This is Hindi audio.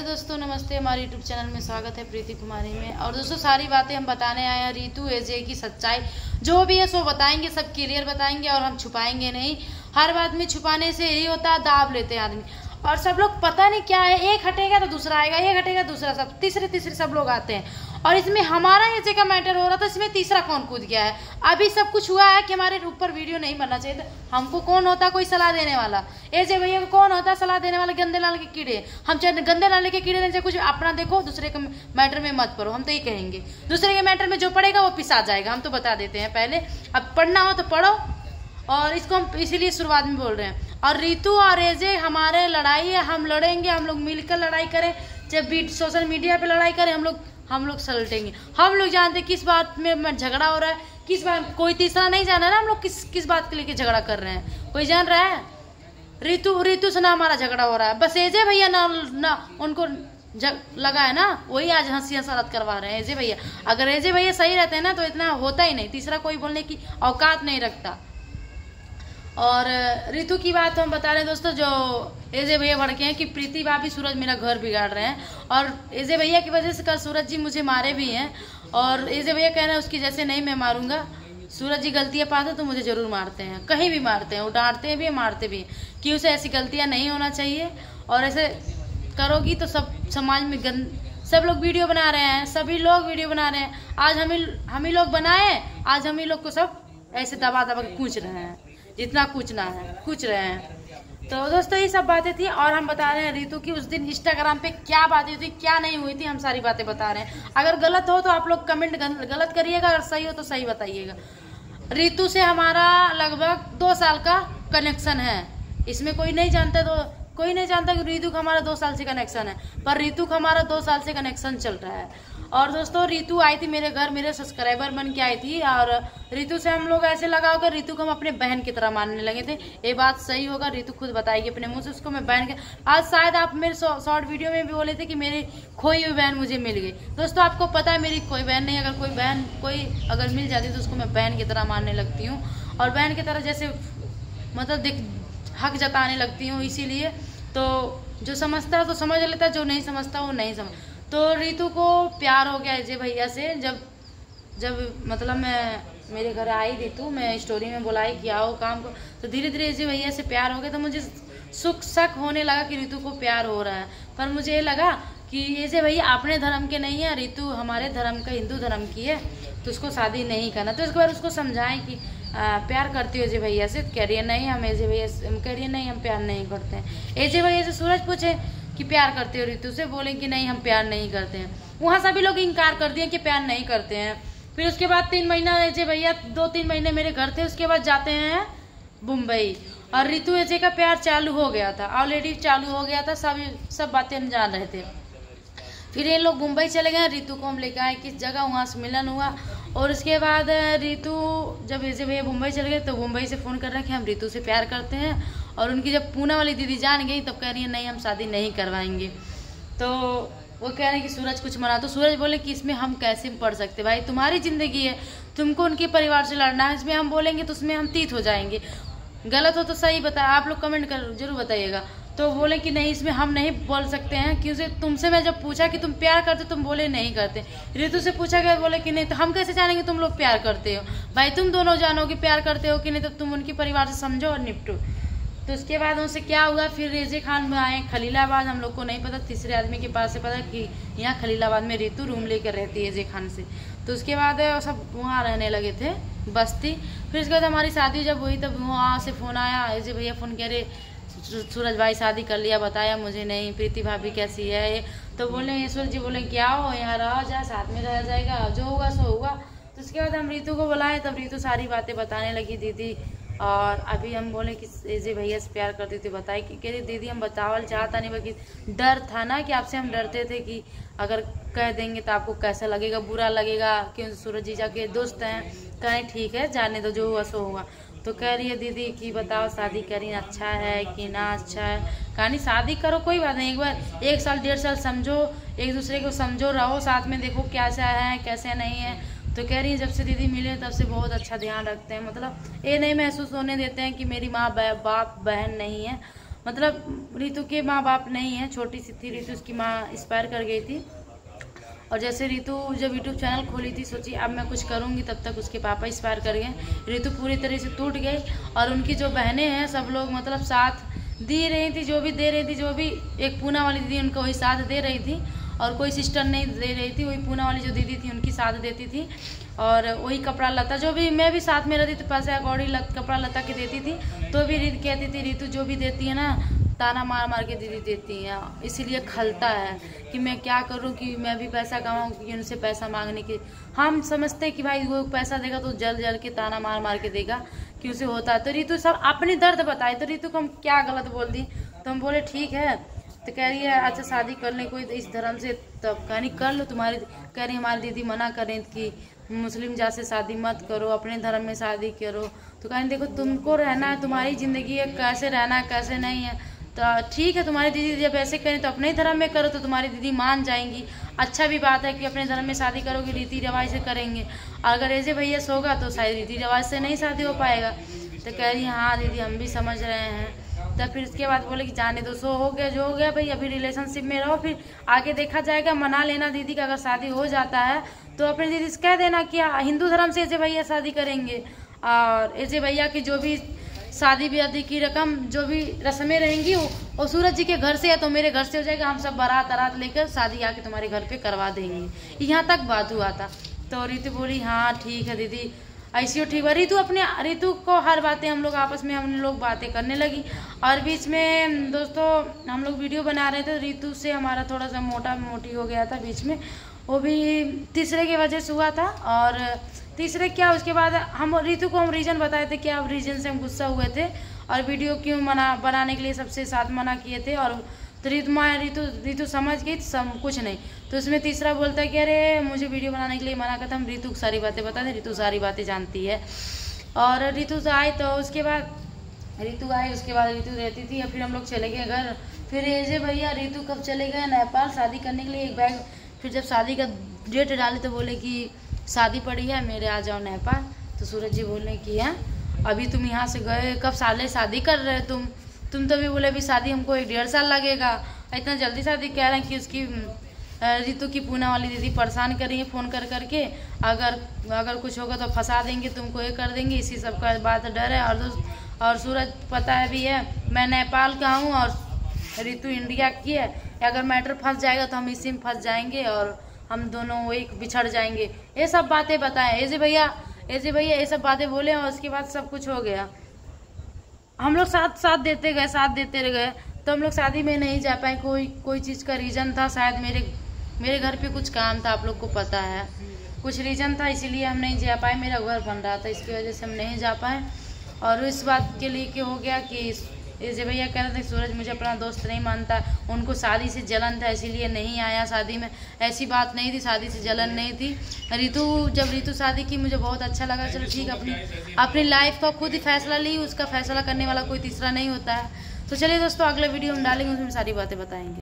दोस्तों नमस्ते, हमारे यूट्यूब चैनल में स्वागत है प्रीति कुमारी में। और दोस्तों सारी बातें हम बताने आए हैं, रीतू एजे की सच्चाई जो भी है सो बताएंगे, सब क्लियर बताएंगे और हम छुपाएंगे नहीं। हर बात में छुपाने से यही होता है, दाब लेते हैं आदमी। और सब लोग पता नहीं क्या है, एक हटेगा तो दूसरा आएगा, एक हटेगा दूसरा, सब तीसरे सब लोग आते हैं। और इसमें हमारा एजे का मैटर हो रहा था, इसमें तीसरा कौन कूद गया है। अभी सब कुछ हुआ है कि हमारे ऊपर वीडियो नहीं बनना चाहिए था। हमको कौन होता कोई सलाह देने वाला, एजे भैया को कौन होता सलाह देने वाला। गंदे नाले के कीड़े हम, चाहे गंदे नाले के कीड़े नहीं, कुछ अपना देखो, दूसरे के मैटर में मत पढ़ो। हम तो ये कहेंगे, दूसरे के मैटर में जो पड़ेगा वो पिसा जाएगा, हम तो बता देते हैं पहले। अब पढ़ना हो तो पढ़ो, और इसको हम इसीलिए शुरुआत में बोल रहे हैं। और रीतू और एजे हमारे लड़ाई है, हम लड़ेंगे, हम लोग मिलकर लड़ाई करें, चाहे सोशल मीडिया पे लड़ाई करें, हम लोग सलटेंगे। हम लोग जानते किस बात में झगड़ा हो रहा है, किस बात, कोई तीसरा नहीं जाना ना हम लोग किस बात के लेके झगड़ा कर रहे हैं, कोई जान रहा है। रीतू से ना हमारा झगड़ा हो रहा है, बस एजे भैया ना उनको लगा है ना, वही आज हंसी हंसारत करवा रहे हैं एजे भैया। अगर एजे भैया सही रहते हैं ना तो इतना होता ही नहीं, तीसरा कोई बोलने की औकात नहीं रखता। और रीतू की बात हम बता रहे हैं दोस्तों, जो एजे भैया भड़के हैं कि प्रीति भाभी सूरज मेरा घर बिगाड़ रहे हैं। और एजे भैया की वजह से कल सूरज जी मुझे मारे भी हैं। और एजे भैया कह रहे हैं उसकी जैसे नहीं मैं मारूंगा, सूरज जी गलतियां पाते तो मुझे जरूर मारते हैं, कहीं भी मारते हैं, वो डांटते भी मारते भी कि उसे ऐसी गलतियां नहीं होना चाहिए। और ऐसे करोगी तो सब समाज में सब लोग वीडियो बना रहे हैं, सभी लोग वीडियो बना रहे हैं। आज हम ही लोग बनाए, आज हम ही लोग को सब ऐसे दबा के कूच रहे हैं, जितना कूचना है कूच रहे हैं। तो दोस्तों ये सब बातें थी। और हम बता रहे हैं रीतू की उस दिन इंस्टाग्राम पे क्या बातें हुई थी, क्या नहीं हुई थी, हम सारी बातें बता रहे हैं। अगर गलत हो तो आप लोग कमेंट गलत करिएगा, अगर सही हो तो सही बताइएगा। रीतू से हमारा लगभग 2 साल का कनेक्शन है, इसमें कोई नहीं जानता, तो कोई नहीं जानता कि रीतू का हमारा 2 साल से कनेक्शन है, पर रीतू का हमारा 2 साल से कनेक्शन चल रहा है। और दोस्तों रीतू आई थी मेरे घर, मेरे सब्सक्राइबर बन के आई थी। और रीतू से हम लोग ऐसे लगा होकर रीतू को हम अपने बहन की तरह मानने लगे थे। ये बात सही होगा, रीतू खुद बताएगी अपने मुंह से, उसको मैं बहन के। आज शायद आप मेरे शॉर्ट वीडियो में भी बोले थे कि मेरी खोई हुई बहन मुझे मिल गई। दोस्तों आपको पता है मेरी कोई बहन नहीं, अगर कोई अगर मिल जाती तो उसको मैं बहन की तरह मानने लगती हूँ, और बहन की तरह जैसे मतलब हक जताने लगती हूँ। इसीलिए तो जो समझता है तो समझ लेता है, जो नहीं समझता वो नहीं समझ। तो रीतू को प्यार हो गया एजे भैया से, जब मतलब मैं मेरे घर आई रीतू, मैं स्टोरी में बुलाई कि आओ काम को, तो धीरे धीरे एजे भैया से प्यार हो गया। तो मुझे शक होने लगा कि रीतू को प्यार हो रहा है, पर मुझे ये लगा कि एजे भैया अपने धर्म के नहीं है, रीतू हमारे धर्म का, हिंदू धर्म की है, तो उसको शादी नहीं करना। तो इसके बाद उसको समझाएं कि प्यार करती हो एजे भैया से, कह रही है नहीं हम एजे भैया से, कह रही है नहीं हम प्यार नहीं करते हैं। एजे भैया से सूरज पूछे कि प्यार करते हो रीतू से, बोले कि नहीं हम प्यार नहीं करते हैं। वहाँ सभी लोग इनकार कर दिए कि प्यार नहीं करते हैं। फिर उसके बाद 3 महीना एजे भैया 2-3 महीने मेरे घर थे, उसके बाद जाते हैं मुंबई। और रीतू एजे का प्यार चालू हो गया था, ऑलरेडी चालू हो गया था, सब बातें हम जान रहे थे। फिर ये लोग मुंबई चले गए, रीतू को हम लेकर आए किस जगह, वहाँ से मिलन हुआ। और उसके बाद रीतू जब एजे भैया मुंबई चले गए तो मुंबई से फ़ोन कर रहे हैं कि हम रीतू से प्यार करते हैं। और उनकी जब पूना वाली दीदी जान गई तब कह रही है नहीं हम शादी नहीं करवाएंगे। तो वो कह रहे हैं कि सूरज कुछ मना, तो सूरज बोले कि इसमें हम कैसे पढ़ सकते, भाई तुम्हारी ज़िंदगी है, तुमको उनके परिवार से लड़ना है, इसमें हम बोलेंगे तो उसमें हम तीत हो जाएंगे। गलत हो तो सही बताए, आप लोग कमेंट कर जरूर बताइएगा। तो बोले कि नहीं इसमें हम नहीं बोल सकते हैं, क्योंकि तुमसे मैं जब पूछा कि तुम प्यार करते तुम बोले नहीं करते। रीतू से पूछा गया, बोले कि नहीं, तो हम कैसे जानेंगे तुम लोग प्यार करते हो, भाई तुम दोनों जानो कि प्यार करते हो कि नहीं, तो तुम उनके परिवार से समझो और निपटो। तो उसके बाद उनसे क्या हुआ, फिर एजे खान में आए खलीलाबाद, हम लोग को नहीं पता, तीसरे आदमी के पास से पता कि यहाँ खलीलाबाद में रीतू रूम लेकर रहती है एजे खान से। तो उसके बाद सब वहाँ रहने लगे थे बस्ती। फिर उसके बाद हमारी शादी जब हुई तब वहाँ से फ़ोन आया, एजे भैया फ़ोन कह रहे सूरज भाई शादी कर लिया, बताया मुझे नहीं, प्रीति भाभी कैसी है। तो बोले सूरज जी बोले क्या हो यहाँ रहा जा, साथ में रह जाएगा, जो होगा सो होगा। तो उसके बाद हम रीतू को बुलाए, तब रीतू सारी बातें बताने लगी दीदी। और अभी हम बोले कि एजे भैया से प्यार करती थी, बताई कि कह रही दीदी हम बतावल चाहता नहीं, बल्कि डर था ना कि आपसे हम डरते थे कि अगर कह देंगे तो आपको कैसा लगेगा, बुरा लगेगा, क्यों सूरज जी जाके दोस्त हैं। कहें ठीक है जाने दो, जो हुआ सो होगा। तो कह रही है दीदी कि बताओ शादी करी अच्छा है कि ना अच्छा है। कहानी शादी करो कोई बात नहीं, एक बार 1 साल 1.5 साल समझो, एक दूसरे को समझो, रहो साथ में, देखो कैसा है कैसे नहीं है। तो कह रही है जब से दीदी मिले तब से बहुत अच्छा ध्यान रखते हैं, मतलब ये नहीं महसूस होने देते हैं कि मेरी माँ बाप बहन नहीं है, मतलब रितु के माँ बाप नहीं है, छोटी सी थी रितु, उसकी माँ एक्सपायर कर गई थी। और जैसे रितु जब यूट्यूब चैनल खोली थी, सोची अब मैं कुछ करूँगी, तब तक उसके पापा एक्सपायर कर गए। रितु पूरी तरह से टूट गई और उनकी जो बहनें हैं सब लोग मतलब साथ दे रही थी, जो भी दे रही थी, जो भी एक पूना वाली दीदी उनको वही साथ दे रही थी और कोई सिस्टर नहीं दे रही थी, वही पूना वाली जो दीदी थी उनकी साथ देती थी। और वही कपड़ा लता जो भी, मैं भी साथ में रहती तो पैसे कौड़ी कपड़ा लता के देती थी, तो भी रितु कहती थी रितु जो भी देती है ना ताना मार मार के दीदी देती हैं, इसीलिए खलता है कि मैं क्या करूं कि मैं भी पैसा कमाऊं, कि उनसे पैसा मांगने की हम समझते कि भाई वो पैसा देगा तो जल जल के ताना मार मार के देगा कि उसे होता है। तो रितु सब अपनी दर्द बताए, तो रितु को हम क्या गलत बोल दी, तो हम बोले ठीक है। तो कह रही है अच्छा शादी कर ले कोई इस धर्म से, तब कहनी कर लो, तुम्हारी कह रही हमारी दीदी मना करें कि मुस्लिम जात से शादी मत करो, अपने धर्म में शादी करो। तो कहनी देखो तुमको रहना है, तुम्हारी ज़िंदगी है, कैसे रहना है कैसे नहीं है, तो ठीक है तुम्हारी दीदी जब ऐसे करें तो अपने धर्म में करो, तो तुम्हारी दीदी मान जाएंगी। अच्छा भी बात है कि अपने धर्म में शादी करोगे, रीति रिवाज से करेंगे। अगर ऐसे भैया होगा तो शायद रीति रिवाज से नहीं शादी हो पाएगा। तो कह रही हाँ दीदी हम भी समझ रहे हैं। तब फिर उसके बाद बोले कि जाने दो, सो हो गया जो हो गया भाई, अभी रिलेशनशिप में रहो, फिर आगे देखा जाएगा। मना लेना दीदी का, अगर शादी हो जाता है तो अपनी दीदी से कह देना कि हिंदू धर्म से ऐसे भैया शादी करेंगे, और ऐसे भैया की जो भी शादी ब्याह की रकम जो भी रस्में रहेंगी वो सूरज जी के घर से है तो मेरे घर से हो जाएगा, हम सब बारात अरात लेकर शादी आके तुम्हारे घर पे करवा देंगे। यहाँ तक बात हुआ था। तो रितु बोली हाँ ठीक है दीदी, ऐसी हो ठीक है। रितु को हर बातें हम लोग आपस में बातें करने लगी। और बीच में दोस्तों हम लोग वीडियो बना रहे थे, रितु से हमारा थोड़ा सा मोटा मोटी हो गया था बीच में, वो भी तीसरे की वजह से हुआ था। और तीसरे क्या, उसके बाद हम रितु को हम रीज़न बताए थे कि अब रीज़न से हम गुस्सा हुए थे और वीडियो क्यों बनाने के लिए सबसे साथ मना किए थे। और तो रितु समझ गई सब कुछ नहीं। तो उसमें तीसरा बोलता है कि अरे मुझे वीडियो बनाने के लिए मना करता, हम रितु को सारी बातें बताते, रितु सारी बातें जानती है। और रितु से आई तो उसके बाद रितु रहती थी। फिर हम लोग चले गए घर। फिर ऐसे भैया रितु कब चले गए नेपाल शादी करने के लिए, एक बैग। फिर जब शादी का डेट डाले तो बोले कि शादी पड़ी है मेरे, आ जाओ नेपाल। तो सूरज जी बोलने की है अभी तुम यहाँ से गए कब साले शादी कर रहे तुम तो भी बोले अभी शादी हमको 1.5 साल लगेगा, इतना जल्दी शादी कह रहे हैं कि उसकी रितु की पूना वाली दीदी परेशान कर रही है फ़ोन कर करके, अगर कुछ होगा तो फंसा देंगे तुमको, ये कर देंगे, इसी सब का बात डर है। और सूरज पता है भी है मैं नेपाल का हूँ और रितु इंडिया की है, अगर मैटर फंस जाएगा तो हम इसी में फंस जाएंगे और हम दोनों वही बिछड़ जाएंगे। ये सब बातें बताएं ऐसे भैया ये सब बातें बोले और उसके बाद सब कुछ हो गया। हम लोग साथ देते गए तो हम लोग शादी में नहीं जा पाए। कोई चीज़ का रीज़न था, शायद मेरे घर पे कुछ काम था, आप लोग को पता है, कुछ रीज़न था इसीलिए हम नहीं जा पाए। मेरा घर बन रहा था, इसकी वजह से हम नहीं जा पाए। और इस बात के लिए क्या हो गया कि ऐसे भैया कह रहे थे सूरज मुझे अपना दोस्त नहीं मानता, उनको शादी से जलन था इसीलिए नहीं आया शादी में। ऐसी बात नहीं थी, शादी से जलन नहीं थी। जब रितु शादी की मुझे बहुत अच्छा लगा, चलो ठीक, अपनी लाइफ का खुद ही फैसला ली, उसका फैसला करने वाला कोई तीसरा नहीं होता है। तो चलिए दोस्तों अगले वीडियो हम डालेंगे, उसमें सारी बातें बताएंगे।